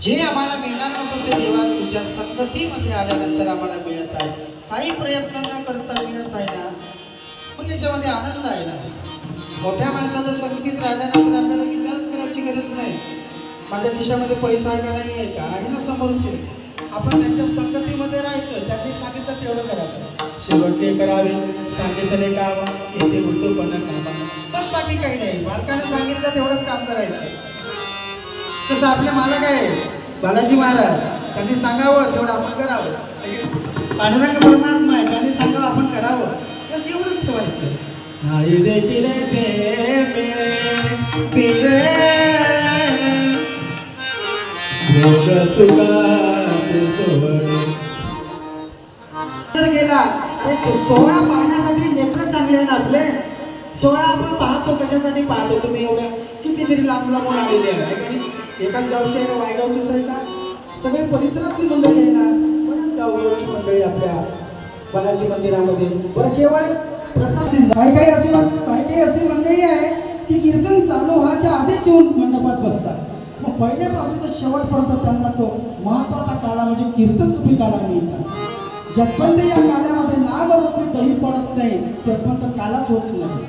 जे आम्हाला मिळणार नव्हतं ते देवा तुझ्या संगतीमध्ये आल्यानंतर आम्हाला मिळत आहे. काही प्रयत्न न करता मिळत आहे ना, मग याच्यामध्ये आनंद आहे ना. मोठ्या माणसाचं संगतीत राहिल्यानंतर आपल्याला विचारच करायची गरज नाही. माझ्या खिशामध्ये पैसा आहे का नाही आहे का, आहे ना समोरचे. आपण त्यांच्या संगतीमध्ये राहायचं, त्यांनी सांगितलं तेवढं करायचं. शेवटले करावे सांगितले काम येथे वृद्धपणा कामा, पण बाकी काही नाही. मालकाने सांगितलं तेवढंच काम करायचं. तसं आपले मालक आहे बालाजी महाराज, त्यांनी सांगावं तेवढं आपण करावं. पांडुरंग परमात्मा आहे, त्यांनी सांगावं आपण करावं, बस एवढंच ठेवायचं. नाही देखील ते पिळे योग सुखाचे सोहळे. तर गेला अरे सोहळा पाहण्यासाठी नेत्र चांगले आहे ना आपले. सोहळा आपण पाहतो कशासाठी पाहतो, तुम्ही एवढ्या कितीतरी लांब लांबून आलेले आहे. एकाच गावचे आहे, वायगावचीच आहे का, सगळे परिसरातली मंडळी आहे ना, बऱ्याच गावगावची मंडळी आपल्या बालाजी मंदिरामध्ये. बरं केवळ प्रसाद काही अशी मंडळी आहे की कीर्तन चालू व्हायच्या आधीच येऊन मंडपात बसतात. मग पहिल्यापासून तर शेवटपर्यंत त्यांना तो महत्वाचा काला म्हणजे कीर्तन रूपी काला मिळतात. जगपर्यंत या काल्यामध्ये नामरूपी दही पडत नाही तेव्हा कालाच होत नाही.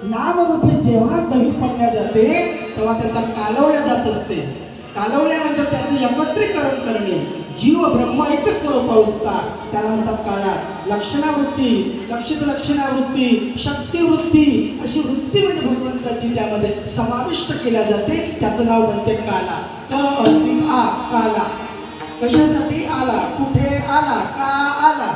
नामरूपी जेव्हा दही पडल्या जाते तेव्हा त्याचा कालवल्या जात असते. कालवल्यानंतर त्याचं एकत्रीकरण करणे, जीव ब्रह्म एकच स्वरूप असतात, त्याला म्हणतात काला. लक्षणावृत्ती, लक्षित लक्षणावृत्ती, शक्तिवृत्ती अशी वृत्ती म्हणजे भगवंताची त्यामध्ये समाविष्ट केल्या जाते, त्याचं नाव म्हणते काला. काला कशासाठी आला, कुठे आला, का आला,